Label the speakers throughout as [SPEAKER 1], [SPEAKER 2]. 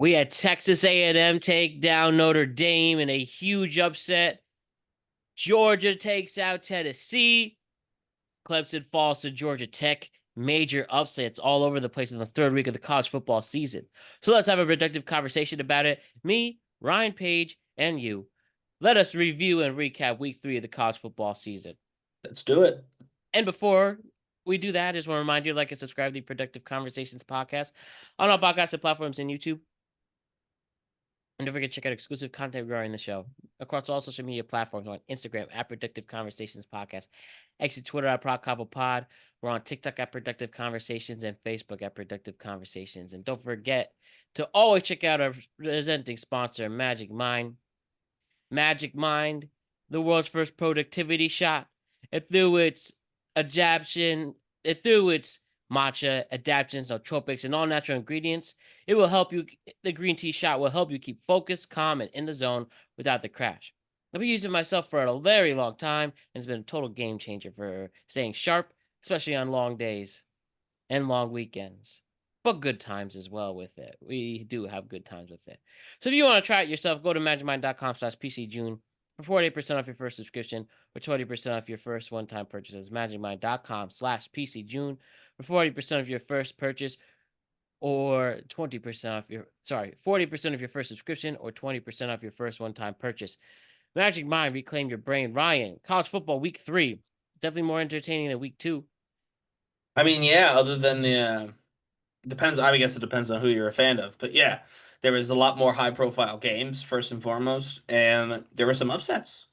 [SPEAKER 1] We had Texas A&M take down Notre Dame in a huge upset. Georgia takes out Tennessee. Clemson falls to Georgia Tech. Major upsets all over the place in the third week of the college football season. So let's have a productive conversation about it. Me, Ryan Page, and you. Let us review and recap week 3 of the college football season.
[SPEAKER 2] Let's do it.
[SPEAKER 1] And before we do that, I just want to remind you to like and subscribe to the Productive Conversations podcast on all podcasting platforms and YouTube. And don't forget to check out exclusive content regarding the show across all social media platforms on Instagram at Productive Conversations Podcast, X Twitter at Pod. We're on TikTok at Productive Conversations and Facebook at Productive Conversations. And don't forget to always check out our presenting sponsor, Magic Mind. Magic Mind, the world's first productivity shot. Through its matcha, adaptogens, nootropics, and all natural ingredients, it will help you. The green tea shot will help you keep focused, calm, and in the zone without the crash. I've been using it myself for a very long time, and it's been a total game changer for staying sharp, especially on long days and long weekends. But good times as well with it. We do have good times with it. So if you want to try it yourself, go to magicmind.com/PCJune for 48% off your first subscription or 20% off your first one-time purchases. magicmind.com/PCJune for 40% of your first purchase or 20% off 40% of your first subscription or 20% off your first one-time purchase. Magic Mind, reclaim your brain. Ryan, college football week 3. Definitely more entertaining than week 2.
[SPEAKER 2] I mean, yeah, other than the depends, I guess it depends on who you're a fan of. But yeah, there was a lot more high-profile games, first and foremost, and there were some upsets.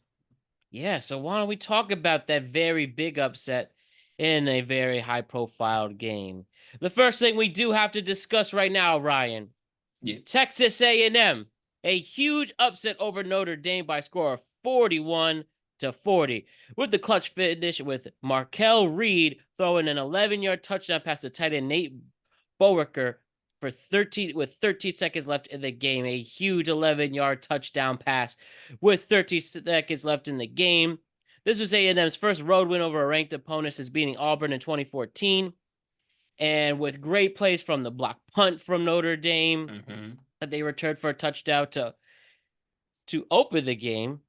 [SPEAKER 1] Yeah, so why don't we talk about that very big upset in a very high-profile game? The first thing we do have to discuss right now, Ryan,
[SPEAKER 2] Yeah.
[SPEAKER 1] Texas A&M, a huge upset over Notre Dame by a score of 41-40, with the clutch finish with Markel Reed throwing an 11-yard touchdown pass to tight end Nate Bowicker for 13 seconds left in the game. A huge 11-yard touchdown pass with 13 seconds left in the game. This was A&M's first road win over a ranked opponent since beating Auburn in 2014. And with great plays from the block punt from Notre Dame, that they returned for a touchdown to open the game.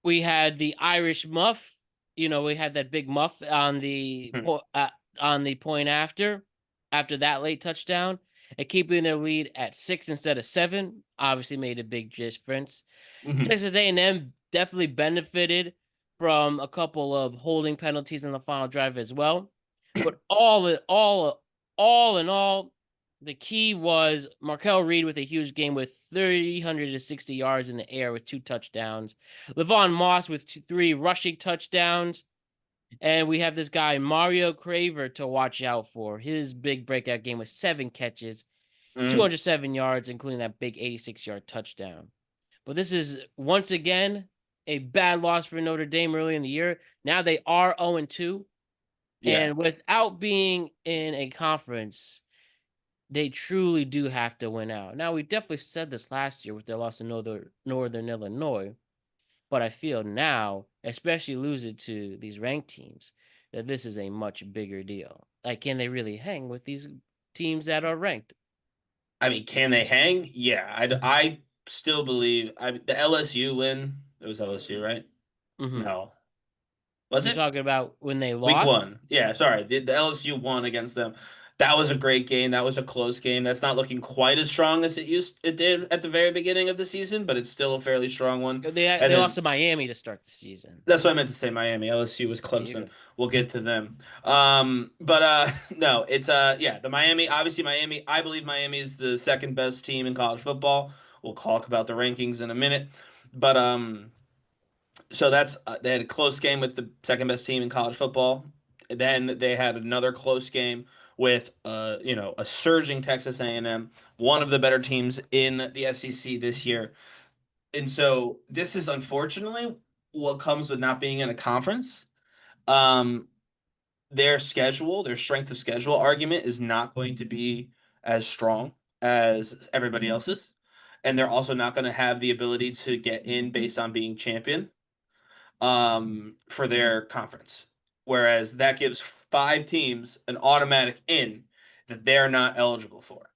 [SPEAKER 1] We had the Irish muff. We had that big muff on the point after that late touchdown, and keeping their lead at 6 instead of 7 obviously made a big difference. Texas A&M definitely benefited from a couple of holding penalties in the final drive as well. But all in all, the key was Markel Reed with a huge game with 360 yards in the air with 2 touchdowns. Levon Moss with 3 rushing touchdowns. And we have this guy, Mario Craver, to watch out for. His big breakout game with 7 catches, 207 yards, including that big 86-yard touchdown. But this is, once again, a bad loss for Notre Dame early in the year. Now they are 0-2.
[SPEAKER 2] Yeah.
[SPEAKER 1] And without being in a conference, they truly do have to win out. Now, we definitely said this last year with their loss to Northern Illinois. But I feel now, especially losing to these ranked teams, that this is a much bigger deal. Like, can they really hang with these teams that are ranked?
[SPEAKER 2] I mean, can they hang? Yeah, I still believe the LSU win. It was LSU, right?
[SPEAKER 1] Mm-hmm.
[SPEAKER 2] No, was
[SPEAKER 1] You're
[SPEAKER 2] it
[SPEAKER 1] talking about when they
[SPEAKER 2] week
[SPEAKER 1] lost?
[SPEAKER 2] one? Yeah, sorry, the LSU won against them. That was a great game. That was a close game. That's not looking quite as strong as it did at the very beginning of the season, but it's still a fairly strong one.
[SPEAKER 1] They
[SPEAKER 2] And
[SPEAKER 1] lost
[SPEAKER 2] then
[SPEAKER 1] to Miami to start the season.
[SPEAKER 2] that's what I meant to say. Miami, LSU was
[SPEAKER 1] There you
[SPEAKER 2] Clemson.
[SPEAKER 1] go.
[SPEAKER 2] We'll get to them. But no, it's yeah, the Miami. Obviously, Miami. I believe Miami is the second best team in college football. We'll talk about the rankings in a minute. But so that's they had a close game with the second best team in college football. Then they had another close game with a surging Texas A&M, one of the better teams in the SEC this year. And so this is unfortunately what comes with not being in a conference. Um, their schedule, their strength of schedule argument is not going to be as strong as everybody else's. And they're also not going to have the ability to get in based on being champion for their conference. Whereas that gives 5 teams an automatic in that they're not eligible for.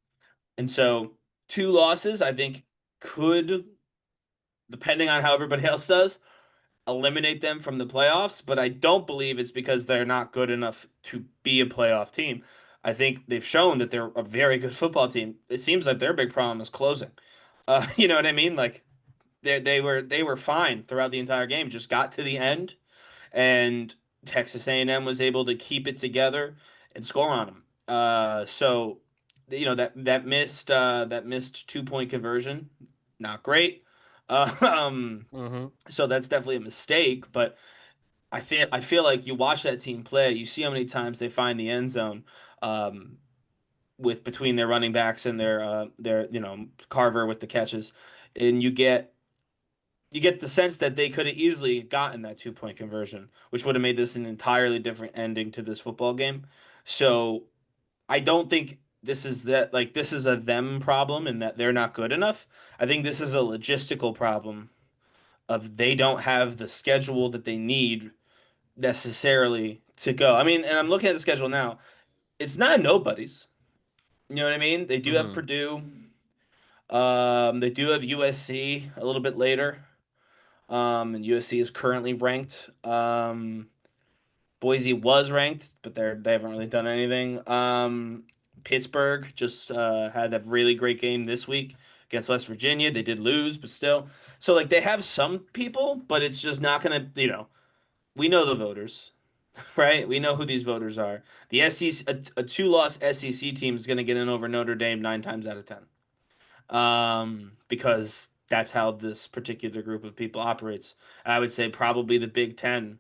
[SPEAKER 2] And so two losses, I think could, depending on how everybody else does, eliminate them from the playoffs, but I don't believe it's because they're not good enough to be a playoff team. I think they've shown that they're a very good football team. It seems like their big problem is closing. You know what I mean? Like they were fine throughout the entire game, just got to the end, and Texas A&M was able to keep it together and score on them. So that missed 2 point conversion, not great.
[SPEAKER 1] Mm-hmm.
[SPEAKER 2] So that's definitely a mistake, but I feel like you watch that team play, you see how many times they find the end zone, um, with between their running backs and their Carver with the catches, and you get the sense that they could have easily gotten that 2 point conversion, which would have made this an entirely different ending to this football game. So I don't think this is a them problem and that they're not good enough. I think this is a logistical problem of they don't have the schedule that they need necessarily to go. I mean, and I'm looking at the schedule now. It's not nobody's. You know what I mean? They do have
[SPEAKER 1] Mm-hmm.
[SPEAKER 2] Purdue. They do have USC a little bit later. And USC is currently ranked. Boise was ranked, but they haven't really done anything. Pittsburgh just had a really great game this week against West Virginia. They did lose, but still. So like they have some people, but it's just not gonna. We know the voters. Right? We know who these voters are. The SEC, a two-loss SEC team is going to get in over Notre Dame 9 times out of 10. Because that's how this particular group of people operates. I would say probably the Big Ten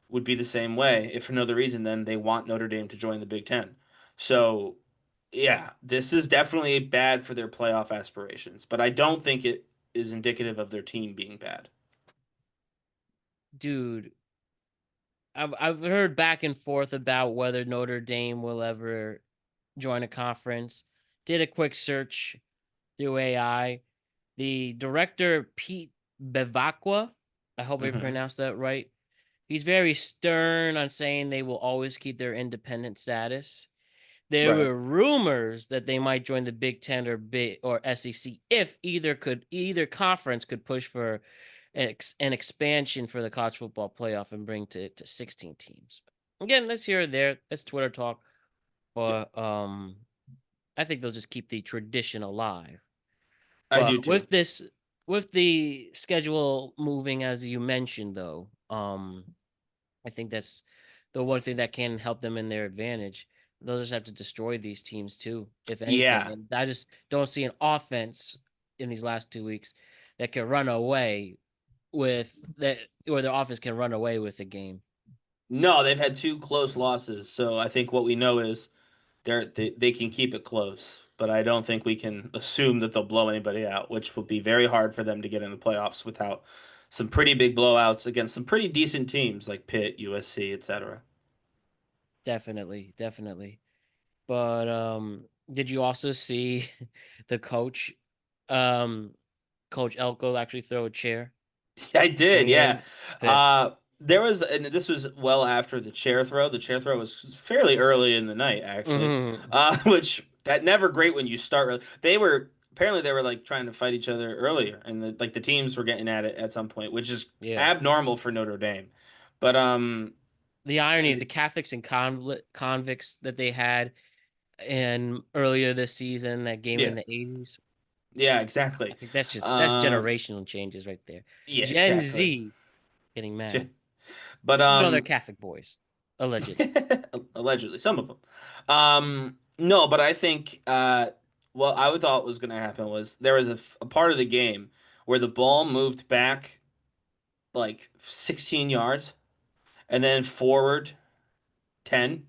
[SPEAKER 2] would be the same way. If for no other reason, then they want Notre Dame to join the Big Ten. So, yeah, this is definitely bad for their playoff aspirations, but I don't think it is indicative of their team being bad.
[SPEAKER 1] Dude, I've heard back and forth about whether Notre Dame will ever join a conference. Did a quick search through AI. The director, Pete Bevacqua, I hope I
[SPEAKER 2] Hmm.
[SPEAKER 1] pronounced that right. He's very stern on saying they will always keep their independent status. There
[SPEAKER 2] Right.
[SPEAKER 1] were rumors that they might join the Big Ten or SEC if either conference could push for an expansion for the college football playoff and bring to 16 teams. Again, that's here or there. That's Twitter talk, but I think they'll just keep the tradition alive.
[SPEAKER 2] I do
[SPEAKER 1] But
[SPEAKER 2] too.
[SPEAKER 1] with the schedule moving as you mentioned, though, I think that's the one thing that can help them in their advantage. They'll just have to destroy these teams too, if anything.
[SPEAKER 2] Yeah.
[SPEAKER 1] And I just don't see an offense in these last 2 weeks that can run away with that, or their offense can run away with the game.
[SPEAKER 2] No, they've had two close losses, so I think what we know is they can keep it close, but I don't think we can assume that they'll blow anybody out, which would be very hard for them to get in the playoffs without some pretty big blowouts against some pretty decent teams like Pitt, USC, etc.
[SPEAKER 1] Definitely, definitely. But did you also see the um Coach Elko actually throw a chair
[SPEAKER 2] I did,
[SPEAKER 1] during the
[SPEAKER 2] yeah.
[SPEAKER 1] game? Pissed.
[SPEAKER 2] There was, and this was well after the chair throw. The chair throw was fairly early in the night, actually.
[SPEAKER 1] Hmm.
[SPEAKER 2] Which that never great when you start early. They were like trying to fight each other earlier, and the teams were getting at it at some point, which is
[SPEAKER 1] Yeah.
[SPEAKER 2] abnormal for Notre Dame. But
[SPEAKER 1] The irony of the Catholics and convicts that they had in earlier this season, that game in
[SPEAKER 2] yeah,
[SPEAKER 1] the 80s.
[SPEAKER 2] yeah,
[SPEAKER 1] I
[SPEAKER 2] exactly.
[SPEAKER 1] think that's
[SPEAKER 2] Um,
[SPEAKER 1] generational changes right there.
[SPEAKER 2] yeah,
[SPEAKER 1] Gen
[SPEAKER 2] exactly.
[SPEAKER 1] Z getting mad.
[SPEAKER 2] But
[SPEAKER 1] Even though they're Catholic boys, allegedly.
[SPEAKER 2] allegedly, some of them. No, but I think what I would thought was going to happen was there was a part of the game where the ball moved back like 16 yards and then forward 10,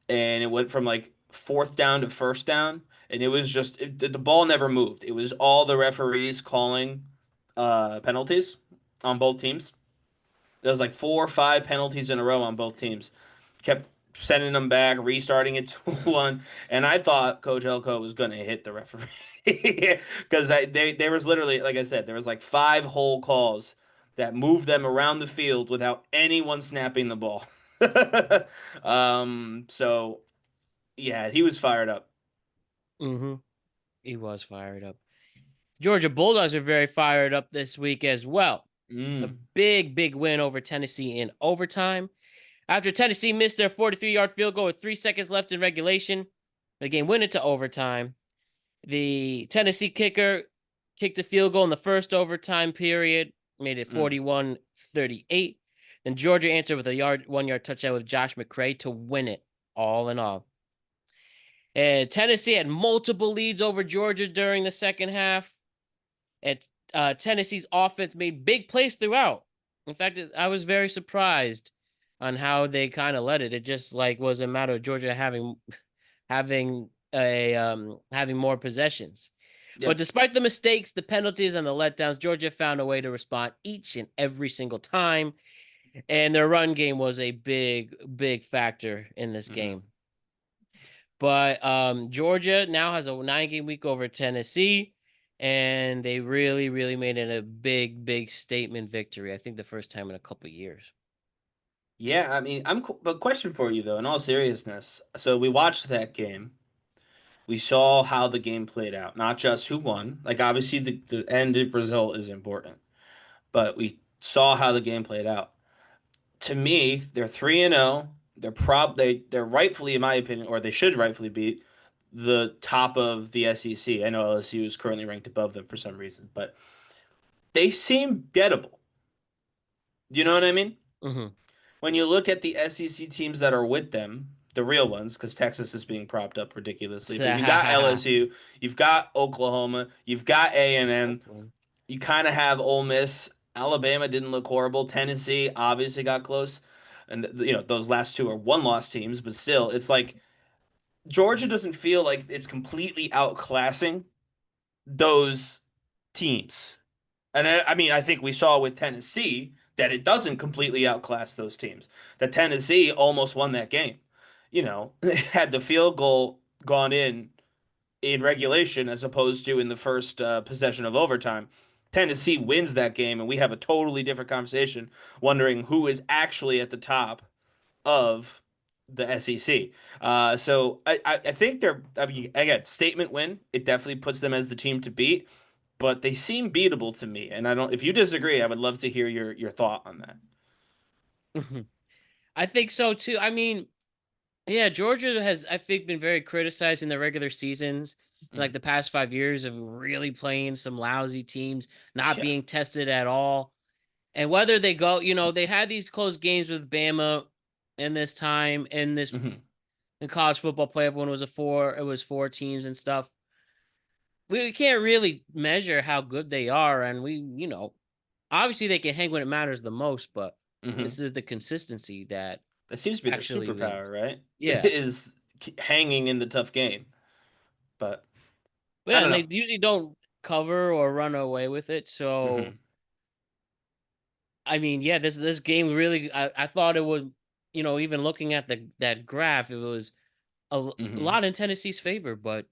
[SPEAKER 2] and it went from like fourth down to first down, and it was just the ball never moved. It was all the referees calling penalties on both teams. There was like 4 or 5 penalties in a row on both teams. Kept sending them back, restarting it to 1, and I thought Coach Elko was gonna hit the referee because there was literally, like I said, there was like 5 whole calls that moved them around the field without anyone snapping the ball. So yeah, he was fired up.
[SPEAKER 1] Hmm. He was fired up. Georgia Bulldogs are very fired up this week as well. A
[SPEAKER 2] Mm.
[SPEAKER 1] big win over Tennessee in overtime. After Tennessee missed their 43-yard field goal with 3 seconds left in regulation, the game went into overtime. The Tennessee kicker kicked a field goal in the first overtime period, made it
[SPEAKER 2] Mm.
[SPEAKER 1] 41-38. Then Georgia answered with a 1-yard touchdown with Josh McCray to win it, all in all. And Tennessee had multiple leads over Georgia during the second half. And Tennessee's offense made big plays throughout. In fact, I was very surprised on how they kind of led it. It just like was a matter of Georgia having more possessions. But
[SPEAKER 2] Yep.
[SPEAKER 1] despite the mistakes, the penalties, and the letdowns, Georgia found a way to respond each and every single time. And their run game was a big factor in this
[SPEAKER 2] Mm-hmm.
[SPEAKER 1] game. But Georgia now has a 9-game week over Tennessee, and they really made it a big statement victory. I think the first time in a couple years.
[SPEAKER 2] Yeah, I mean, but question for you though, in all seriousness. So we watched that game. We saw how the game played out, not just who won. Like obviously the end result is important, but we saw how the game played out. To me, they're 3-0. They're rightfully, in my opinion, or they should rightfully be the top of the SEC. I know LSU is currently ranked above them for some reason, but they seem gettable. You know what I mean?
[SPEAKER 1] Mm-hmm.
[SPEAKER 2] When you look at the SEC teams that are with them, the real ones, because Texas is being propped up ridiculously, but you got LSU, you've got Oklahoma, you've got A&M,
[SPEAKER 1] Oakland.
[SPEAKER 2] you kind of have Ole Miss. Alabama didn't look horrible. Tennessee obviously got close. And those last two are one-loss teams, but still, it's like Georgia doesn't feel like it's completely outclassing those teams. And I mean, I think we saw with Tennessee that it doesn't completely outclass those teams. That Tennessee almost won that game. Had the field goal gone in regulation as opposed to in the first possession of overtime, Tennessee wins that game, and we have a totally different conversation wondering who is actually at the top of the SEC. So I think I mean, again, statement win. It definitely puts them as the team to beat, but they seem beatable to me. And I don't, if you disagree, I would love to hear your thought on that.
[SPEAKER 1] I think so too. I mean, yeah, Georgia has, I think, been very criticized in the regular seasons, like
[SPEAKER 2] Mm.
[SPEAKER 1] the past 5 years of really playing some lousy teams, not
[SPEAKER 2] Yeah.
[SPEAKER 1] being tested at all. And whether they go, they had these close games with Bama in this time in this
[SPEAKER 2] Hmm.
[SPEAKER 1] in college football playoff when it was 4 teams and stuff. We can't really measure how good they are, and obviously they can hang when it matters the most, but
[SPEAKER 2] Hmm.
[SPEAKER 1] it's the consistency that
[SPEAKER 2] That seems to be their
[SPEAKER 1] actually wins.
[SPEAKER 2] superpower, right?
[SPEAKER 1] Yeah.
[SPEAKER 2] Is hanging in the tough game. But I
[SPEAKER 1] Yeah,
[SPEAKER 2] don't
[SPEAKER 1] and
[SPEAKER 2] know.
[SPEAKER 1] they usually don't cover or run away with it. So
[SPEAKER 2] Hmm.
[SPEAKER 1] I mean, yeah, this game really I thought it would, even looking at that graph, it was a
[SPEAKER 2] Hmm.
[SPEAKER 1] lot in Tennessee's favor, but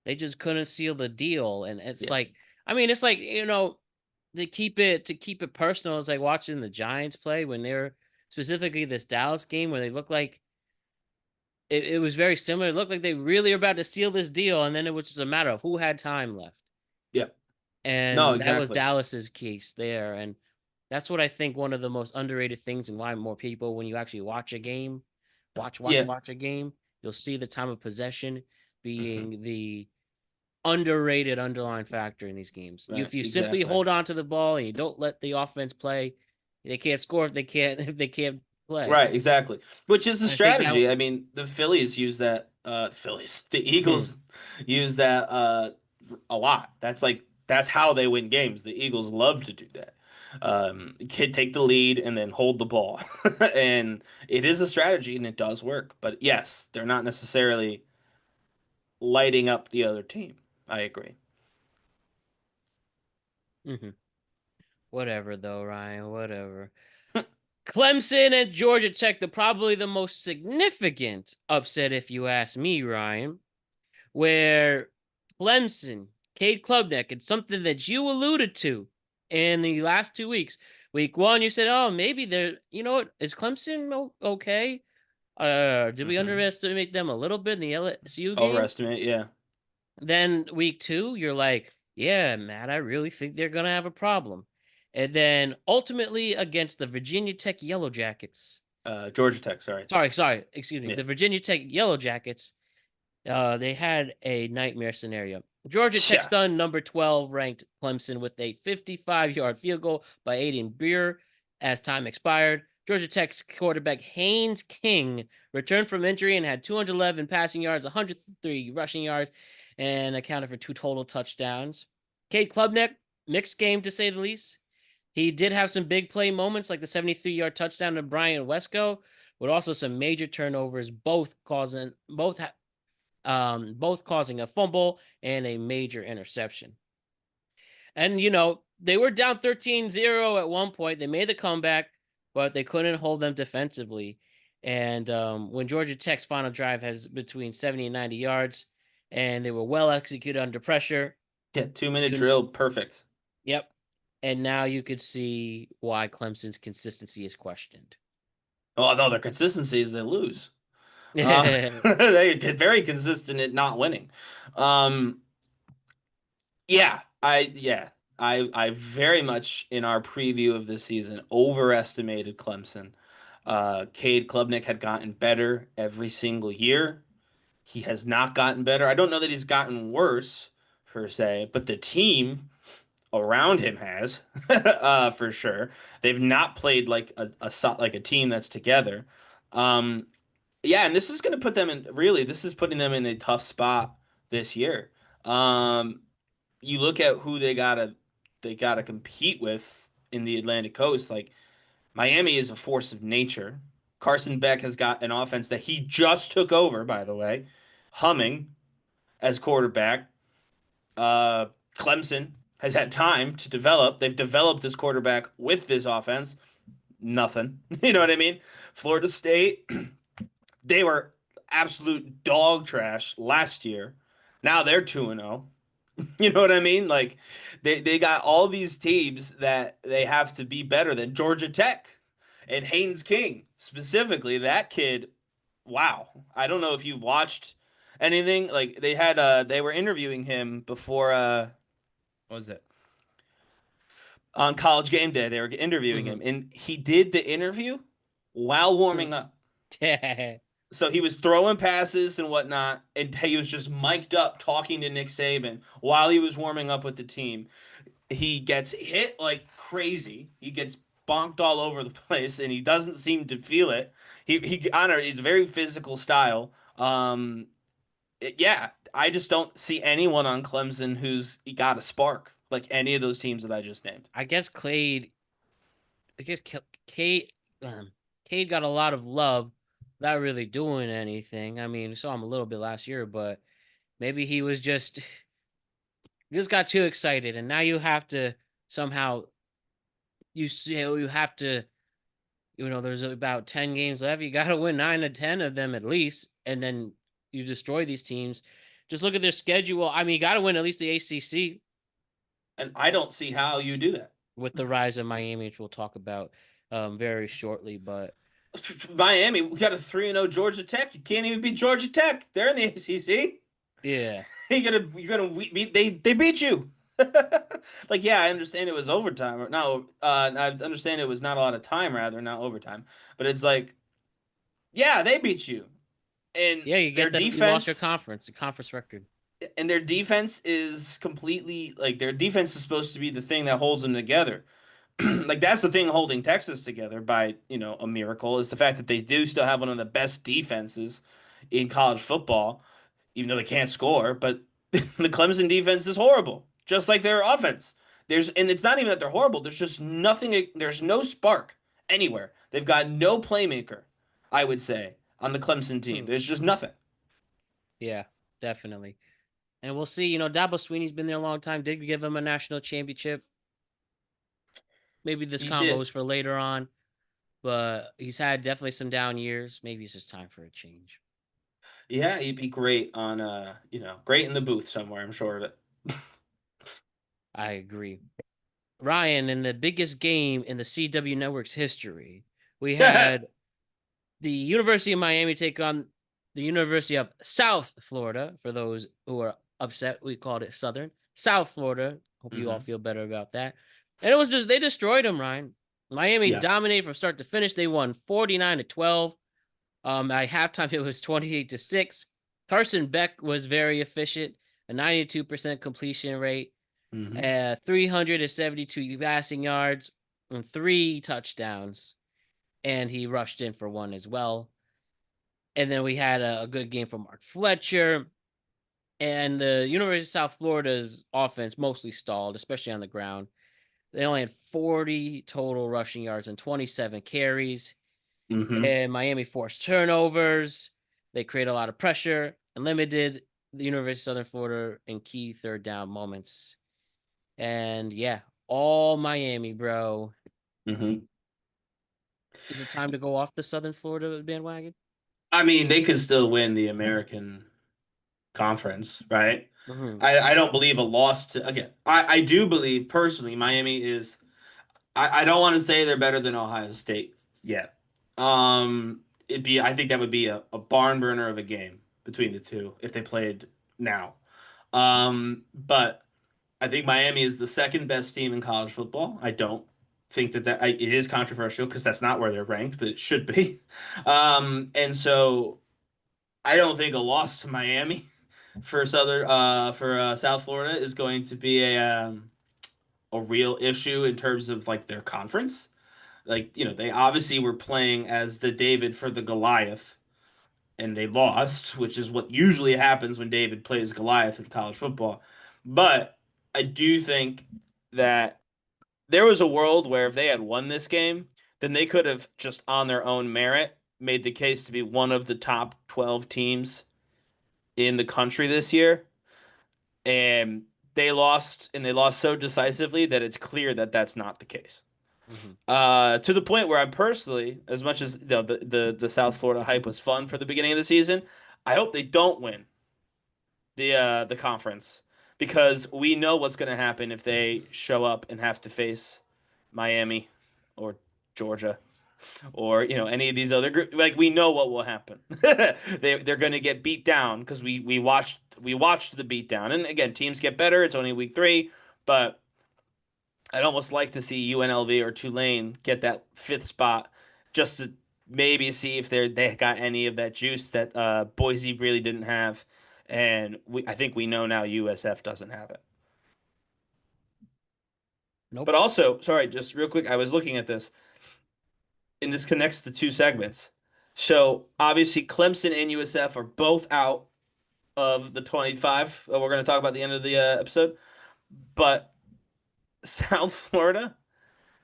[SPEAKER 1] they just couldn't seal the deal. And it's
[SPEAKER 2] Yeah.
[SPEAKER 1] like, I mean, it's like, to keep it personal, it's like watching the Giants play when they're specifically this Dallas game where they look like it was very similar. It looked like they really are about to seal this deal, and then it was just a matter of who had time left.
[SPEAKER 2] Yeah. No,
[SPEAKER 1] And that was
[SPEAKER 2] exactly.
[SPEAKER 1] Dallas's case there. And that's what I think one of the most underrated things, and why more people, when you actually watch a game,
[SPEAKER 2] Yeah.
[SPEAKER 1] watch a game, you'll see the time of possession
[SPEAKER 2] Hmm.
[SPEAKER 1] being the underrated underlying factor in these games.
[SPEAKER 2] Right.
[SPEAKER 1] If you simply
[SPEAKER 2] Exactly.
[SPEAKER 1] hold on to the ball and you don't let the offense play, they can't score if they can't if they can't play.
[SPEAKER 2] Right, exactly. Which is the
[SPEAKER 1] I think that
[SPEAKER 2] strategy. I mean, the Phillies use that the Eagles use that a lot. That's how they win games. The Eagles love to do that. Kid take the lead and then hold the ball. And it is a strategy and it does work. But yes, they're not necessarily lighting up the other team. I agree.
[SPEAKER 1] Mhm. Whatever though, Ryan. Whatever. Clemson and Georgia Tech, probably the most significant upset, if you ask me, Ryan, where Clemson, Cade Klubnik, it's something that you alluded to in the last 2 weeks. Week one, you said, "Oh, maybe they're, what is Clemson okay? Did we
[SPEAKER 2] Hmm.
[SPEAKER 1] underestimate them a little bit in the LSU game?"
[SPEAKER 2] Overestimate, yeah.
[SPEAKER 1] Then week 2, you're like, yeah, Matt, I really think they're gonna have a problem. And then ultimately against the Virginia Tech Yellow Jackets.
[SPEAKER 2] Georgia Tech, sorry.
[SPEAKER 1] Sorry, excuse me.
[SPEAKER 2] Yeah.
[SPEAKER 1] The Virginia Tech Yellow Jackets, they had a nightmare scenario. Georgia Tech
[SPEAKER 2] Yeah.
[SPEAKER 1] stunned number 12 ranked Clemson with a 55-yard field goal by Aiden Beer as time expired. Georgia Tech's quarterback Haynes King returned from injury and had 211 passing yards, 103 rushing yards, and accounted for 2 total touchdowns. Cade Klubnik, mixed game to say the least. He did have some big play moments like the 73-yard touchdown to Brian Wesco, but also some major turnovers, both causing a fumble and a major interception. And, they were down 13-0 at one point. They made the comeback, but they couldn't hold them defensively. And when Georgia Tech's final drive has between 70 and 90 yards, and they were well executed under pressure.
[SPEAKER 2] Yeah, 2-minute
[SPEAKER 1] You,
[SPEAKER 2] drill, perfect.
[SPEAKER 1] yep. And now you could see why Clemson's consistency is questioned.
[SPEAKER 2] Oh, no, their consistency is they lose. They get very consistent at not winning. Um, I very much in our preview of this season overestimated Clemson. Cade Klubnik had gotten better every single year. He has not gotten better. I don't know that he's gotten worse per se, but the team around him has, for sure. They've not played like like a team that's together. Um, yeah, and this is going to put them in really. This is putting them in a tough spot this year. Um, you look at who they gotta compete with in the Atlantic Coast. Like Miami is a force of nature. Carson Beck has got an offense that he just took over, by the way, humming as quarterback. Uh, Clemson has had time to develop. They've developed this quarterback with this offense. Nothing. You know what I mean? Florida State, they were absolute dog trash last year. Now they're 2-0. You know what I mean? Like they got all these teams that they have to be better than Georgia Tech and Haynes King specifically. That kid, wow. I don't know if you've watched anything. Like they were interviewing him before what was it? On College Game Day. They were interviewing
[SPEAKER 1] Mhm.
[SPEAKER 2] him and he did the interview while warming up.
[SPEAKER 1] Yeah.
[SPEAKER 2] So he was throwing passes and whatnot, and he was just mic'd up talking to Nick Saban while he was warming up with the team. He gets hit like crazy. He gets bonked all over the place, and he doesn't seem to feel it. He's a very physical style. Yeah, I just don't see anyone on Clemson who's got a spark like any of those teams that I just named.
[SPEAKER 1] I guess Clade I guess Cade, Cade got a lot of love, not really doing anything. I mean, we saw him a little bit last year, but maybe he was just he just got too excited, and now you have to somehow you have to there's about 10 games left. You got to win 9 to 10 of them at least, and then you destroy these teams. Just look at their schedule. I mean, you got to win at least the ACC
[SPEAKER 2] And I don't see how you do that.
[SPEAKER 1] with the rise of Miami, which we'll talk about very shortly. But
[SPEAKER 2] Miami, we got a 3-0 Georgia Tech. You can't even beat Georgia Tech. They're in the ACC.
[SPEAKER 1] yeah.
[SPEAKER 2] You're gonna beat they beat you. Like yeah, I understand it was overtime or no. I understand it was not a lot of time rather, not overtime. But it's like yeah, they beat you, and
[SPEAKER 1] Yeah, you
[SPEAKER 2] their
[SPEAKER 1] get that you lost your
[SPEAKER 2] defense
[SPEAKER 1] conference, the conference record.
[SPEAKER 2] is completely like their defense is supposed to be the thing that holds them together. Like that's the thing holding Texas together by a miracle is the fact that they do still have one of the best defenses in college football, even though they can't score. But the Clemson defense is horrible, just like their offense. And it's not even that they're horrible. There's just nothing. There's no spark anywhere. They've got no playmaker. I would say on the Clemson team,
[SPEAKER 1] Hmm.
[SPEAKER 2] there's just nothing.
[SPEAKER 1] Yeah, definitely. And we'll see. Dabo Sweeney's been there a long time. Did give him a national championship. Maybe this
[SPEAKER 2] He
[SPEAKER 1] combo
[SPEAKER 2] did.
[SPEAKER 1] is for later on, but he's had definitely some down years. Maybe it's just time for a change.
[SPEAKER 2] Yeah, he'd be great on great in the booth somewhere. I'm sure of it.
[SPEAKER 1] I agree. Ryan, in the biggest game in the CW Network's history, we had the University of Miami take on the University of South Florida, for those who are upset. We called it Southern. South Florida. Hope you all
[SPEAKER 2] Hmm.
[SPEAKER 1] feel better about that. And it was just they destroyed them, Ryan. Miami
[SPEAKER 2] Yeah.
[SPEAKER 1] dominated from start to finish. They won 49-12. At halftime it was 28-6. Carson Beck was very efficient, a 92% completion rate,
[SPEAKER 2] Hmm.
[SPEAKER 1] 372 passing yards, and 3 touchdowns. And he rushed in for one as well. And then we had a good game from Mark Fletcher. And the University of South Florida's offense mostly stalled, especially on the ground. They only had 40 total rushing yards and 27 carries.
[SPEAKER 2] Hmm.
[SPEAKER 1] And Miami forced turnovers. They created a lot of pressure and limited the University of Southern Florida in key third down moments. And yeah, all Miami, bro.
[SPEAKER 2] Hmm.
[SPEAKER 1] Is it time to go off the Southern Florida bandwagon?
[SPEAKER 2] I mean, they could still win the American Conference, right?
[SPEAKER 1] Mm-hmm.
[SPEAKER 2] I don't believe a loss to, again, I do believe personally Miami is, I don't want to say they're better than Ohio State yet. I think that would be a barn burner of a game between the two if they played now. But I think Miami is the second best team in college football. I don't think it is controversial because that's not where they're ranked, but it should be. And so I don't think a loss to Miami for South Florida is going to be a real issue in terms of like their conference. Like, they obviously were playing as the David for the Goliath, and they lost, which is what usually happens when David plays Goliath in college football. But I do think that there was a world where if they had won this game, then they could have just on their own merit made the case to be one of the top 12 teams in the country this year. And they lost so decisively that it's clear that that's not the case.
[SPEAKER 1] Mm-hmm.
[SPEAKER 2] To the point where I'm personally, as much as the South Florida hype was fun for the beginning of the season, I hope they don't win the conference because we know what's going to happen if they show up and have to face Miami or Georgia or any of these other groups. Like we know what will happen. They're going to get beat down because we watched the beat down. And again, teams get better. It's only week 3, but I'd almost like to see UNLV or Tulane get that 5th spot just to maybe see if they got any of that juice that Boise really didn't have. And I think we know now USF doesn't have it.
[SPEAKER 1] Nope.
[SPEAKER 2] But also, sorry, just real quick, I was looking at this, and this connects the two segments. So obviously, Clemson and USF are both out of the 25. We're going to talk about the end of the episode, but South Florida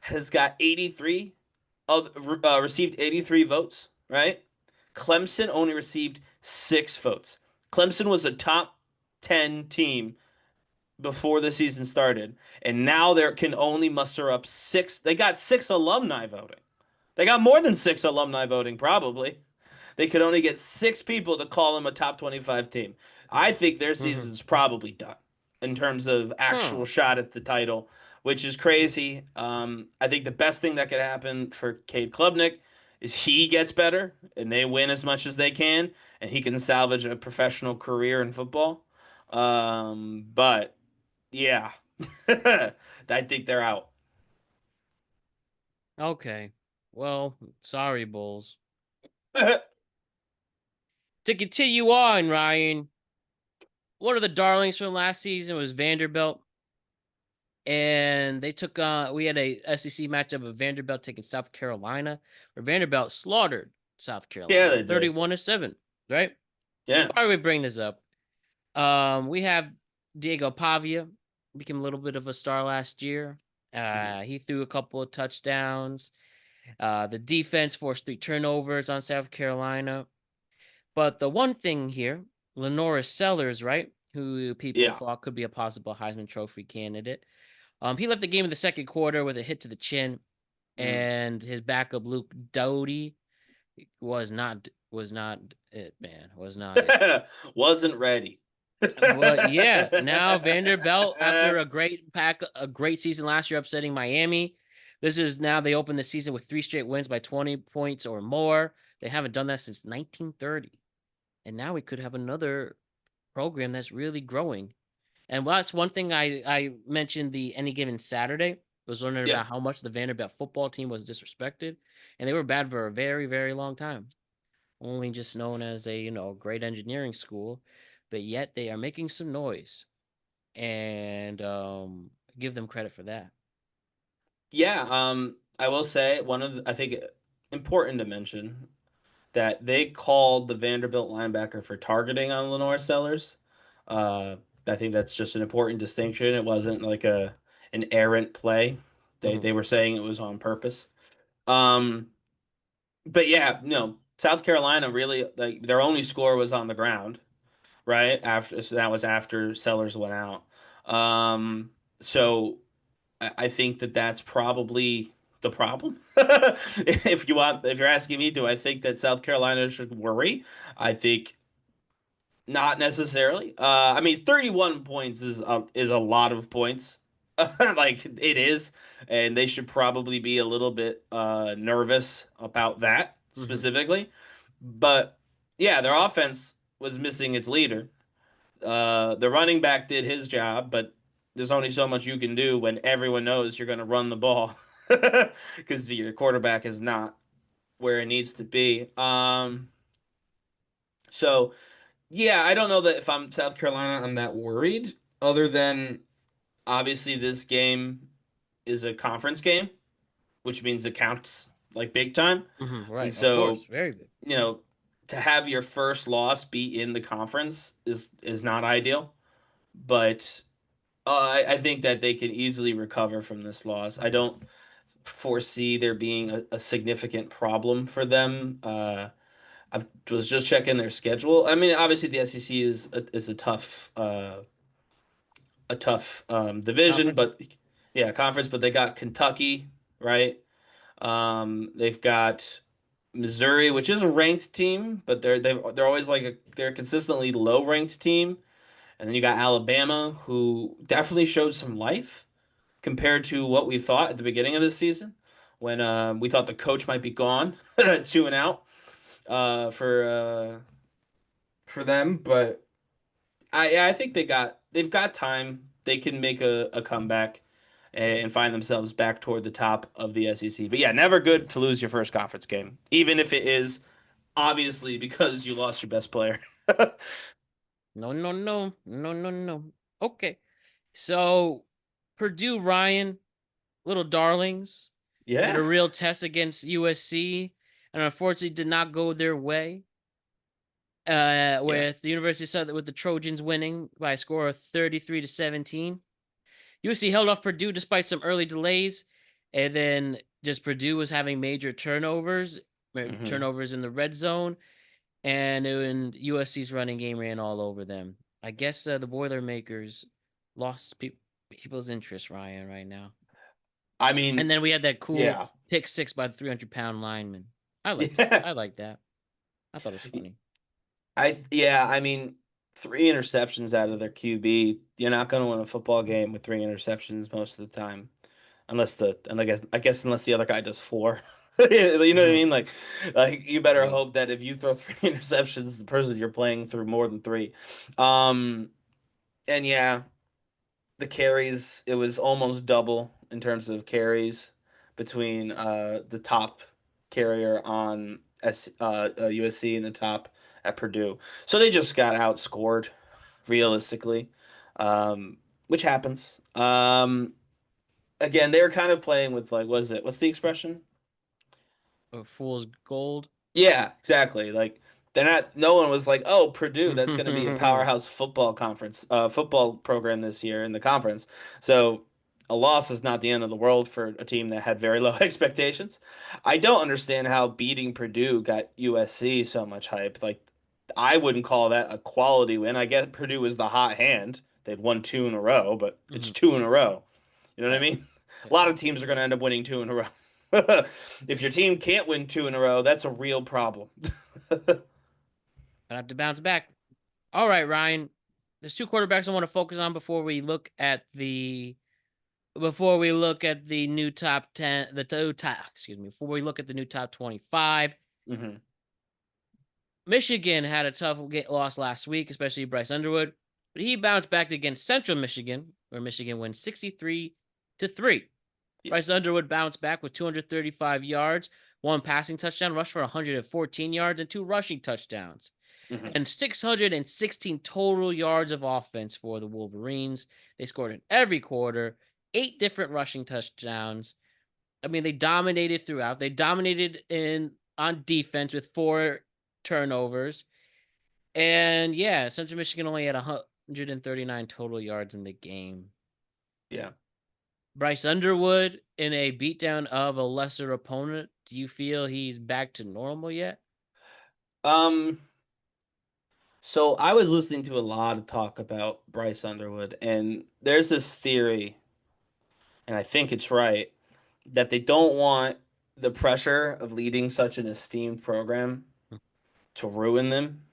[SPEAKER 2] has got 83 received 83 votes, right? Clemson only received 6 votes. Clemson was a top 10 team before the season started, and now they can only muster up 6. They got 6 alumni voting. They got more than 6 alumni voting, probably. They could only get 6 people to call them a top 25 team. I think their
[SPEAKER 1] Mm-hmm.
[SPEAKER 2] season's probably done in terms of
[SPEAKER 1] Hmm.
[SPEAKER 2] actual shot at the title, which is crazy. I think the best thing that could happen for Cade Klubnik is he gets better and they win as much as they can, and he can salvage a professional career in football. But yeah, I think they're out.
[SPEAKER 1] Okay. Well, sorry, Bulls. To continue on, Ryan, one of the darlings from last season was Vanderbilt. And they took we had a SEC matchup of Vanderbilt taking South Carolina, where Vanderbilt slaughtered South
[SPEAKER 2] Yeah,
[SPEAKER 1] Carolina
[SPEAKER 2] they did.
[SPEAKER 1] 31-7, right?
[SPEAKER 2] Yeah.
[SPEAKER 1] Why do we bring this up? We have Diego Pavia became a little bit of a star last year. He threw a couple of touchdowns. The defense forced 3 turnovers on South Carolina. But the one thing here, Lenora Sellers, right, who people
[SPEAKER 2] Yeah.
[SPEAKER 1] thought could be a possible Heisman Trophy candidate, he left the game in the second quarter with a hit to the chin,
[SPEAKER 2] Mm.
[SPEAKER 1] and his backup Luke Doty was not it, man, was not it.
[SPEAKER 2] Wasn't ready.
[SPEAKER 1] But yeah, now Vanderbilt, after a great season last year, upsetting Miami. This is now they open the season with 3 straight wins by 20 points or more. They haven't done that since 1930, and now we could have another program that's really growing. And that's one thing I mentioned the any given Saturday was learning
[SPEAKER 2] Yeah.
[SPEAKER 1] about how much the Vanderbilt football team was disrespected, and they were bad for a very, very long time. Only just known as a, great engineering school, but yet they are making some noise, and give them credit for that.
[SPEAKER 2] Yeah, I will say I think important to mention that they called the Vanderbilt linebacker for targeting on Lenore Sellers. Uh, I think that's just an important distinction. It wasn't like an errant play.
[SPEAKER 1] Mhm.
[SPEAKER 2] They were saying it was on purpose. Um, but yeah, no, South Carolina really like their only score was on the ground, right? So that was after Sellers went out. So I think that that's probably the problem. If you're asking me, do I think that South Carolina should worry? I think not necessarily. I mean, 31 points is a lot of points. Like it is, and they should probably be a little bit nervous about that
[SPEAKER 1] Mhm.
[SPEAKER 2] specifically. But yeah, their offense was missing its leader. The running back did his job, but there's only so much you can do when everyone knows you're going to run the ball because your quarterback is not where it needs to be. So yeah, I don't know that if I'm South Carolina, I'm that worried. Other than obviously this game is a conference game, which means it counts like big time,
[SPEAKER 1] Mhm.
[SPEAKER 2] and
[SPEAKER 1] Right. Of
[SPEAKER 2] so
[SPEAKER 1] course. Very big.
[SPEAKER 2] you know to have your first loss be in the conference is not ideal, but. I think that they can easily recover from this loss. I don't foresee there being a significant problem for them. I was just checking their schedule. I mean, obviously the SEC is a tough division,
[SPEAKER 1] Conference.
[SPEAKER 2] but yeah, conference. But they got Kentucky, right? They've got Missouri, which is a ranked team, but they're always like they're a consistently low ranked team. And then you got Alabama, who definitely showed some life compared to what we thought at the beginning of the season, when we thought the coach might be gone, 2 and out for them. But I think they've got time. They can make a comeback and find themselves back toward the top of the SEC. But yeah, never good to lose your first conference game, even if it is obviously because you lost your best player.
[SPEAKER 1] No, no, no, no, no, no. Okay. So Purdue Ryan, little darlings, had a
[SPEAKER 2] Yeah,
[SPEAKER 1] real test against USC, and unfortunately did not go their way.
[SPEAKER 2] yeah.
[SPEAKER 1] With the University of Southern with the Trojans winning by a score of 33-17. USC held off Purdue despite some early delays, and then just Purdue was having major
[SPEAKER 2] Hmm.
[SPEAKER 1] turnovers in the red zone, and USC's running game ran all over them. I guess the Boilermakers lost people's interest, Ryan, right now.
[SPEAKER 2] I
[SPEAKER 1] And
[SPEAKER 2] mean,
[SPEAKER 1] then we had that cool
[SPEAKER 2] yeah,
[SPEAKER 1] pick six by the 300-pound lineman.
[SPEAKER 2] yeah.
[SPEAKER 1] I like that. I thought it was funny.
[SPEAKER 2] I mean, 3 interceptions out of their QB. You're not going to win a football game with 3 interceptions most of the time, I guess unless the other guy does four. You know what I
[SPEAKER 1] Mhm.
[SPEAKER 2] mean? Like you better
[SPEAKER 1] Yeah.
[SPEAKER 2] hope that if you throw 3 interceptions, the person you're playing through more than three. Um, and yeah, the carries, it was almost double in terms of carries between the top carrier on USC and the top at Purdue. So they just got outscored realistically, which happens. Again, they were kind of playing with like, what's the expression?
[SPEAKER 1] Fool's gold.
[SPEAKER 2] Yeah, exactly. Like they're not. No one was like, "Oh, Purdue, that's going to be a
[SPEAKER 1] Mhm.
[SPEAKER 2] powerhouse football program this year in the conference." So a loss is not the end of the world for a team that had very low expectations. I don't understand how beating Purdue got USC so much hype. Like, I wouldn't call that a quality win. I guess Purdue was the hot hand. They'd won 2 in a row, but it's 2 in a row. You know what I
[SPEAKER 1] Right.
[SPEAKER 2] mean? A
[SPEAKER 1] Yeah.
[SPEAKER 2] lot of teams are going to end up winning 2 in a row. If your team can't win 2 in a row, that's a real problem.
[SPEAKER 1] I have to bounce back. All right, Ryan. There's two quarterbacks I want to focus on before we look at the new top 10, before we look at the new top 25.
[SPEAKER 2] Hmm.
[SPEAKER 1] Michigan had a tough loss last week, especially Bryce Underwood, but he bounced back against Central Michigan, where Michigan wins 63-3.
[SPEAKER 2] Yeah.
[SPEAKER 1] Bryce Underwood bounced back with 235 yards, one passing touchdown, rushed for 114 yards, and two rushing touchdowns,
[SPEAKER 2] Hmm.
[SPEAKER 1] and 616 total yards of offense for the Wolverines. They scored in every quarter, 8 different rushing touchdowns. I mean, they dominated throughout. They dominated in on defense with 4 turnovers. And yeah, Central Michigan only had 139 total yards in the game.
[SPEAKER 2] Yeah.
[SPEAKER 1] Bryce Underwood in a beatdown of a lesser opponent. Do you feel he's back to normal yet?
[SPEAKER 2] Um, so I was listening to a lot of talk about Bryce Underwood, and there's this theory, and I think it's right, that they don't want the pressure of leading such an esteemed program to ruin them,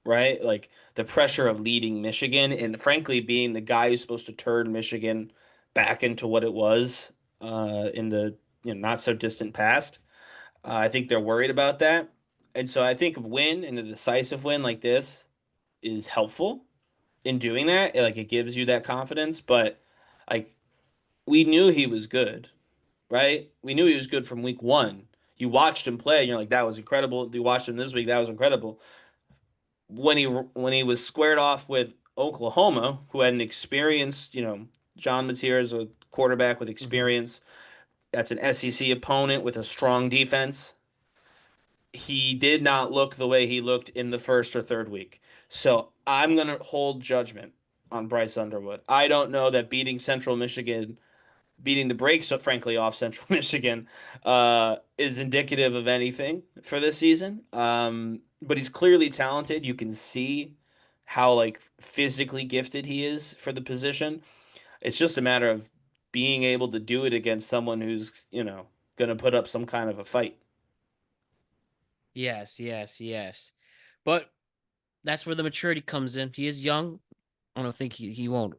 [SPEAKER 2] right? Like the pressure of leading Michigan and frankly being the guy who's supposed to turn Michigan back into what it was in the not so distant past. I think they're worried about that. And so I think a win and a decisive win like this is helpful in doing that. Like it gives you that confidence, but like we knew he was good, right? We knew he was good from week one. You watched him play and you're like, that was incredible. You watched him this week, that was incredible. When he was squared off with Oklahoma, who had an experienced, John Mateer is a quarterback with
[SPEAKER 1] Mm-hmm.
[SPEAKER 2] experience. That's an SEC opponent with a strong defense. He did not look the way he looked in the first or third week. So I'm gonna hold judgment on Bryce Underwood. I don't know that beating the brakes, frankly, off Central Michigan, is indicative of anything for this season. But he's clearly talented. You can see how like physically gifted he is for the position. It's just a matter of being able to do it against someone who's, going to put up some kind of a fight.
[SPEAKER 1] Yes, yes, yes. But that's where the maturity comes in. He is young. I don't think he won't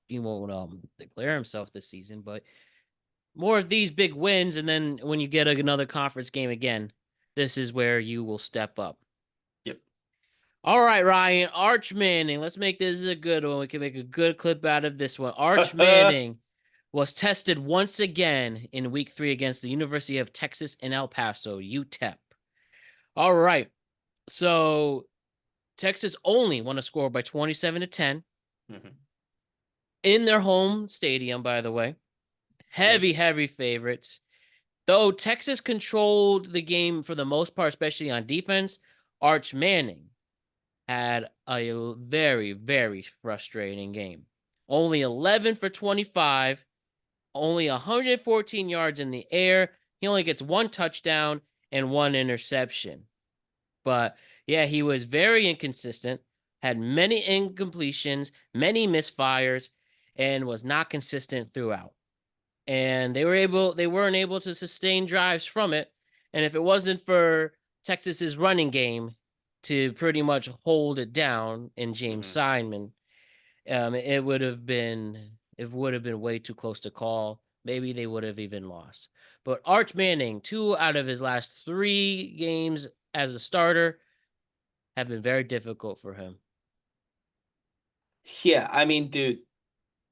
[SPEAKER 1] declare himself this season, but more of these big wins, and then when you get another conference game again, this is where you will step up.
[SPEAKER 2] Yep.
[SPEAKER 1] All right, Ryan, Arch Manning. Let's make this a good one. We can make a good clip out of this one. Arch Manning was tested once again in week 3 against the University of Texas in El Paso, UTEP. All right. So Texas only won a score by 27-10
[SPEAKER 2] Mhm.
[SPEAKER 1] in their home stadium, by the way.
[SPEAKER 2] Yep.
[SPEAKER 1] Heavy favorites. Though Texas controlled the game for the most part, especially on defense, Arch Manning had a very, very frustrating game. Only 11 for 25, only 114 yards in the air. He only gets 1 touchdown and 1 interception. But yeah, he was very inconsistent, had many incompletions, many misfires, and was not consistent throughout. And they weren't able to sustain drives from it. And if it wasn't for Texas's running game to pretty much hold it down in James
[SPEAKER 2] Mhm.
[SPEAKER 1] Simon, it would have been way too close to call. Maybe they would have even lost. But Arch Manning, 2 out of his last 3 games as a starter have been very difficult for him.
[SPEAKER 2] Yeah, I mean, dude,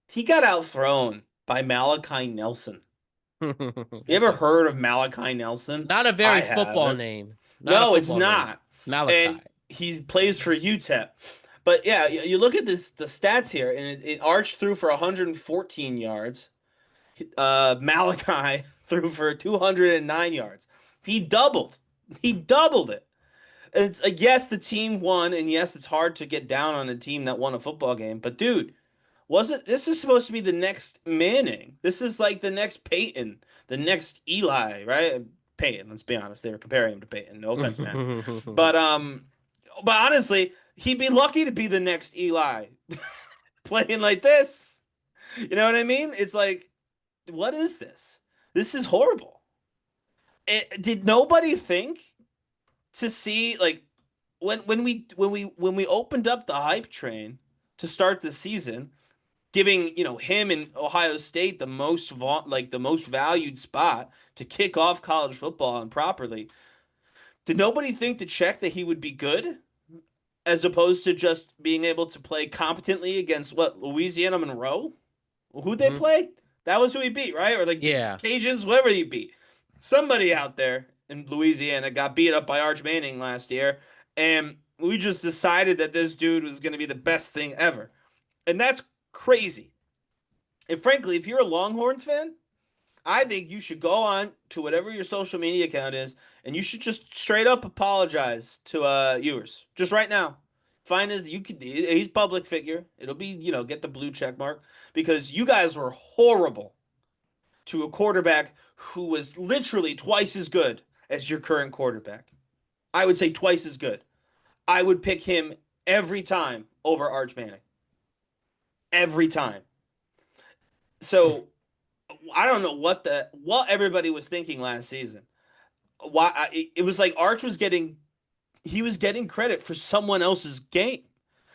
[SPEAKER 2] he got outthrown by Malachi Nelson. You
[SPEAKER 1] That's
[SPEAKER 2] ever
[SPEAKER 1] a
[SPEAKER 2] heard of Malachi Nelson?
[SPEAKER 1] not a
[SPEAKER 2] I
[SPEAKER 1] very football
[SPEAKER 2] haven't.
[SPEAKER 1] name. Not a
[SPEAKER 2] No, it's
[SPEAKER 1] football name.
[SPEAKER 2] not. And
[SPEAKER 1] Malachi.
[SPEAKER 2] he plays for UTEP. But yeah, you look at the stats here, and Arch threw for 114 yards. Malachi threw for 209 yards. He doubled. He doubled it. And it's like, yes, the team won, and yes, it's hard to get down on a team that won a football game. But dude, wasn't this is supposed to be the next Manning? This is like the next Peyton, the next Eli, right? Peyton, let's be honest, they were comparing him to Peyton. No offense, man. But but honestly, he'd be lucky to be the next Eli playing like this. You know what I mean? It's like, what is this? This is horrible. Did nobody think to see like when we opened up the hype train to start the season, giving him and Ohio State the most valued spot to kick off college football and properly. Did nobody think to check that he would be good? as opposed to just being able to play competently against what, Louisiana Monroe? Who'd they
[SPEAKER 1] Mhm.
[SPEAKER 2] play? That was who he beat, right? Or like the
[SPEAKER 1] Yeah.
[SPEAKER 2] Cajuns, whoever he beat. Somebody out there in Louisiana got beat up by Arch Manning last year, and we just decided that this dude was going to be the best thing ever. And that's crazy. And frankly, if you're a Longhorns fan, I think you should go on to whatever your social media account is, and you should just straight up apologize to Ewers just right now. Fine as you could, he's public figure. It'll be, get the blue check mark because you guys were horrible to a quarterback who was literally twice as good as your current quarterback. I would say twice as good. I would pick him every time over Arch Manning. Every time. So I don't know what everybody was thinking last season. It was like Arch was getting he was getting credit for someone else's game.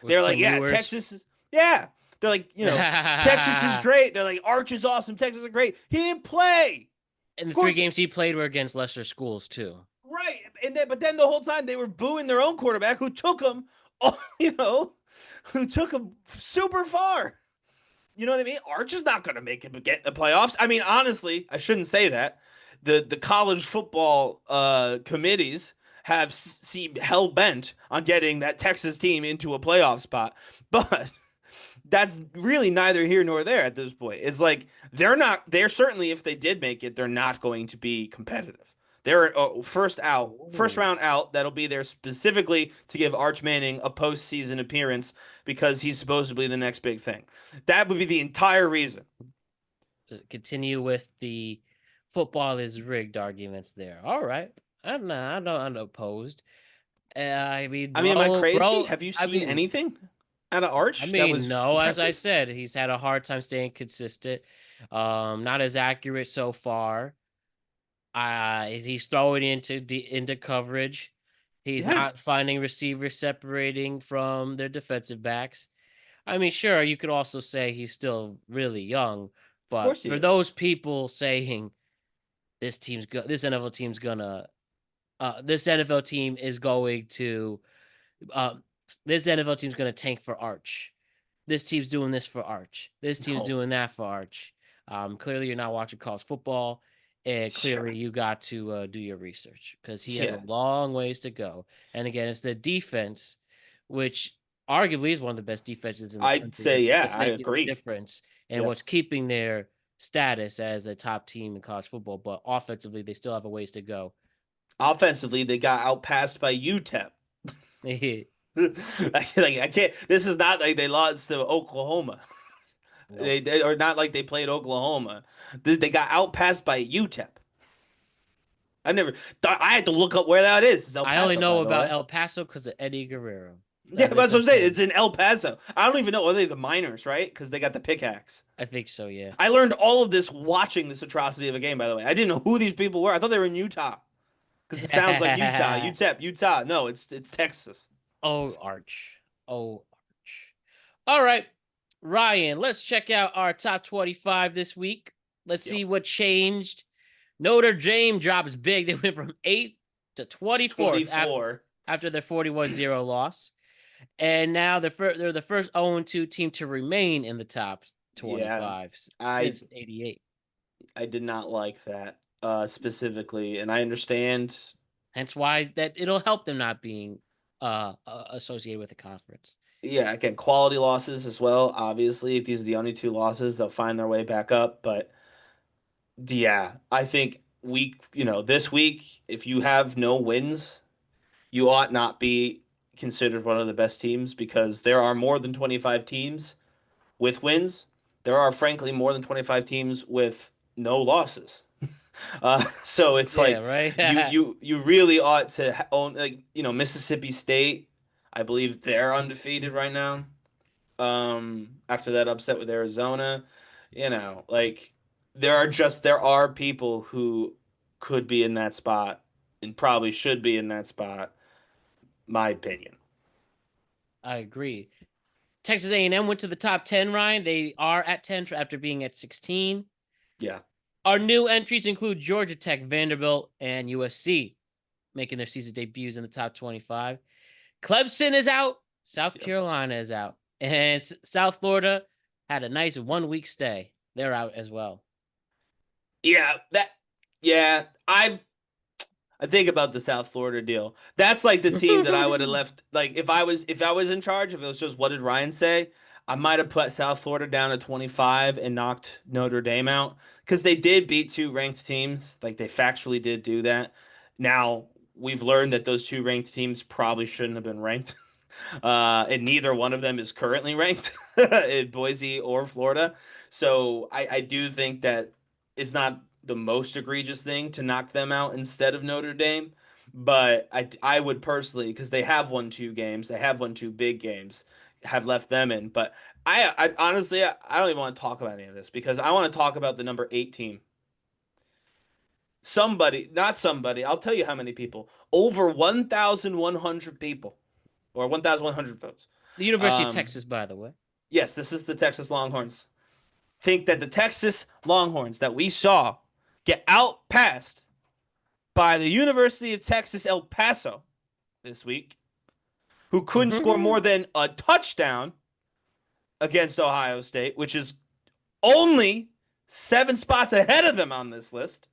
[SPEAKER 1] With
[SPEAKER 2] They're like,
[SPEAKER 1] Quinn
[SPEAKER 2] yeah,
[SPEAKER 1] Ewers.
[SPEAKER 2] Texas is yeah. They're like, Texas is great. They're like, Arch is awesome. Texas is great. He didn't play.
[SPEAKER 1] And
[SPEAKER 2] Of
[SPEAKER 1] the three
[SPEAKER 2] course,
[SPEAKER 1] games he played were against lesser schools too.
[SPEAKER 2] right. But then the whole time they were booing their own quarterback who took him, who took him super far. You know what I mean? Arch is not going to make him get in the playoffs. I mean, honestly, I shouldn't say that. The college football committees have seemed hell bent on getting that Texas team into a playoff spot, but that's really neither here nor there at this point. It's like they're not. They're certainly, if they did make it, they're not going to be competitive. They're first
[SPEAKER 1] Ooh.
[SPEAKER 2] round out. That'll be there specifically to give Arch Manning a postseason appearance because he's supposedly the next big thing. That would be the entire reason.
[SPEAKER 1] Continue with the football is rigged arguments there. All right. I'm not unopposed. I mean,
[SPEAKER 2] I mean, am I crazy?
[SPEAKER 1] bro.
[SPEAKER 2] Have you
[SPEAKER 1] I
[SPEAKER 2] seen
[SPEAKER 1] mean,
[SPEAKER 2] anything out of Arch that was
[SPEAKER 1] no. As I
[SPEAKER 2] impressive?
[SPEAKER 1] said, he's had a hard time staying consistent. Not as accurate so far. He's throwing into coverage. He's
[SPEAKER 2] Yeah,
[SPEAKER 1] not finding receivers separating from their defensive backs. I mean, sure, you could also say he's still really young,
[SPEAKER 2] of
[SPEAKER 1] but
[SPEAKER 2] course he
[SPEAKER 1] for
[SPEAKER 2] is.
[SPEAKER 1] those people saying this NFL team's gonna this NFL team is going to uh, this NFL team's gonna tank for Arch. This team's doing this for Arch. This team's
[SPEAKER 2] No,
[SPEAKER 1] doing that for Arch. Clearly, you're not watching college football, and clearly,
[SPEAKER 2] sure.
[SPEAKER 1] you got to do your research because he has a
[SPEAKER 2] Yeah,
[SPEAKER 1] long ways to go. And again, it's the defense, which arguably is one of the best defenses in the
[SPEAKER 2] I'd
[SPEAKER 1] country.
[SPEAKER 2] say yeah.
[SPEAKER 1] What's
[SPEAKER 2] I
[SPEAKER 1] making the
[SPEAKER 2] agree.
[SPEAKER 1] difference and
[SPEAKER 2] Yeah.
[SPEAKER 1] what's keeping their status as a top team in college football. But offensively, they still have a ways to go.
[SPEAKER 2] Offensively, they got outpassed by UTEP. I can't. This is not like they lost to Oklahoma.
[SPEAKER 1] Nope.
[SPEAKER 2] They or not like they played Oklahoma. They got outpassed by UTEP. I never thought I had to look up where that is. It's El
[SPEAKER 1] I only
[SPEAKER 2] Paso,
[SPEAKER 1] know
[SPEAKER 2] by the
[SPEAKER 1] about
[SPEAKER 2] way.
[SPEAKER 1] El Paso because of Eddie Guerrero.
[SPEAKER 2] Yeah,
[SPEAKER 1] That is
[SPEAKER 2] that's what
[SPEAKER 1] a
[SPEAKER 2] I'm saying.
[SPEAKER 1] thing.
[SPEAKER 2] It's in El Paso. I don't even know. Are they the miners, right? Because they got the pickaxe.
[SPEAKER 1] I think so, yeah.
[SPEAKER 2] I learned all of this watching this atrocity of a game, by the way. I didn't know who these people were. I thought they were in Utah. Because it sounds like Utah. UTEP, Utah. No, it's Texas.
[SPEAKER 1] Oh, Arch. Oh, Arch. All right, Ryan, let's check out our top 25 this week. Let's
[SPEAKER 2] Yep.
[SPEAKER 1] see what changed. Notre Dame drops big. They went from 8th to 24th
[SPEAKER 2] 24.
[SPEAKER 1] after their 41-0 loss. And now they're the first 0-2 team to remain in the top
[SPEAKER 2] Yeah.
[SPEAKER 1] 25
[SPEAKER 2] I
[SPEAKER 1] since 88.
[SPEAKER 2] I did not like that specifically, and I understand.
[SPEAKER 1] Hence why that it'll help them not being associated with the conference.
[SPEAKER 2] Yeah, again, quality losses as well. Obviously, if these are the only two losses, they'll find their way back up. But yeah, I think this week, if you have no wins, you ought not be considered one of the best teams because there are more than 25 teams with wins. There are, frankly, more than 25 teams with no losses. So it's
[SPEAKER 1] Yeah,
[SPEAKER 2] like
[SPEAKER 1] right?
[SPEAKER 2] you really ought to own, like, Mississippi State. I believe they're undefeated right now. After that upset with Arizona, like there are people who could be in that spot and probably should be in that spot. My opinion.
[SPEAKER 1] I agree. Texas A&M went to the top 10, Ryan. They are at 10 after being at 16.
[SPEAKER 2] Yeah.
[SPEAKER 1] Our new entries include Georgia Tech, Vanderbilt, and USC, making their season debuts in the top 25. Clemson is out. South Carolina is out. And South Florida had a nice 1 week stay. They're out as well.
[SPEAKER 2] Yeah, I think about the South Florida deal. That's like the team that I would have left. Like if I was in charge, if it was just what did Ryan say, I might have put South Florida down at 25 and knocked Notre Dame out because they did beat two ranked teams. Like they factually did do that. Now we've learned that those two ranked teams probably shouldn't have been ranked. And neither one of them is currently ranked in Boise or Florida. So I do think that it's not the most egregious thing to knock them out instead of Notre Dame. But I would personally, because they have won two games, they have won two big games, have left them in. But I honestly, I don't even want to talk about any of this because I want to talk about the number 8 team. Not somebody, I'll tell you how many people. Over 1,100 people or 1,100 votes.
[SPEAKER 1] The University of Texas, by the way.
[SPEAKER 2] Yes, this is the Texas Longhorns. Think that the Texas Longhorns that we saw get outpassed by the University of Texas El Paso this week, who couldn't score more than a touchdown against Ohio State, which is only 7 spots ahead of them on this list.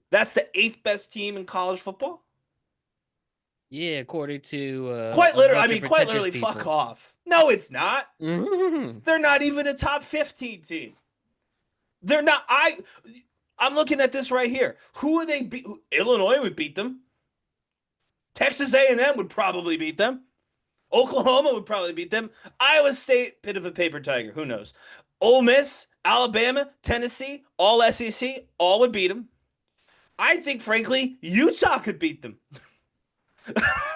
[SPEAKER 2] That's the 8th best team in college football.
[SPEAKER 1] Yeah, according to
[SPEAKER 2] quite literally,
[SPEAKER 1] people.
[SPEAKER 2] fuck off. No, it's not. They're not even a top 15 team. They're not. I'm looking at this right here. Who would they beat? Illinois would beat them. Texas A&M would probably beat them. Oklahoma would probably beat them. Iowa State, bit of a paper tiger. Who knows? Ole Miss, Alabama, Tennessee, all SEC, all would beat them. I think, frankly, Utah could beat them.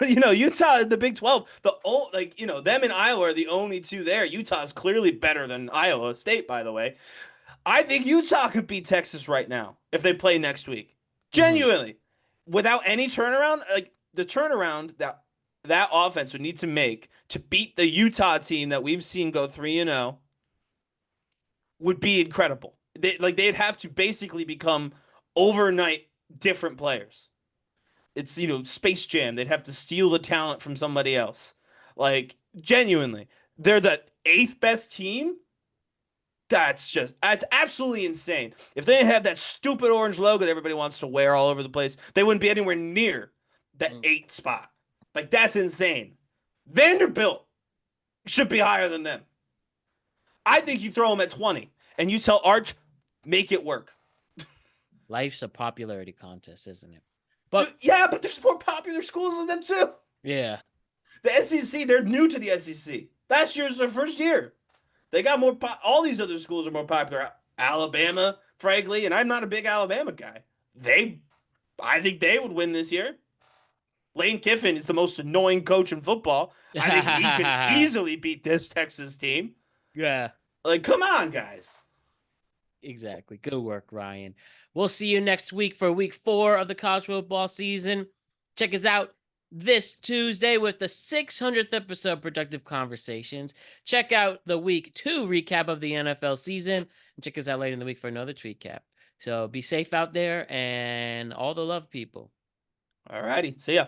[SPEAKER 2] Utah in the Big 12, them and Iowa are the only two there. Utah is clearly better than Iowa State, by the way. I think Utah could beat Texas right now if they play next week. Genuinely. Without any turnaround, like the turnaround that offense would need to make to beat the Utah team that we've seen go 3-0 would be incredible. They'd have to basically become overnight different players. It's, Space Jam. They'd have to steal the talent from somebody else. Like, genuinely. They're the 8th best team? That's absolutely insane. If they didn't have that stupid orange logo that everybody wants to wear all over the place, they wouldn't be anywhere near that 8th spot. Like, that's insane. Vanderbilt should be higher than them. I think you throw them at 20, and you tell Arch, make it work.
[SPEAKER 1] Life's a popularity contest, isn't it?
[SPEAKER 2] But but there's more popular schools than them too.
[SPEAKER 1] Yeah.
[SPEAKER 2] The SEC, they're new to the SEC. Last year's their first year. They got more. All these other schools are more popular. Alabama, frankly, and I'm not a big Alabama guy. I think they would win this year. Lane Kiffin is the most annoying coach in football. I think he could easily beat this Texas team.
[SPEAKER 1] Yeah.
[SPEAKER 2] Like, come on, guys.
[SPEAKER 1] Exactly. Good work, Ryan. We'll see you next week for week 4 of the college football season. Check us out this Tuesday with the 600th episode of Productive Conversations. Check out the week 2 recap of the NFL season. And check us out later in the week for another tweet cap. So be safe out there and all the love, people.
[SPEAKER 2] All righty. See ya.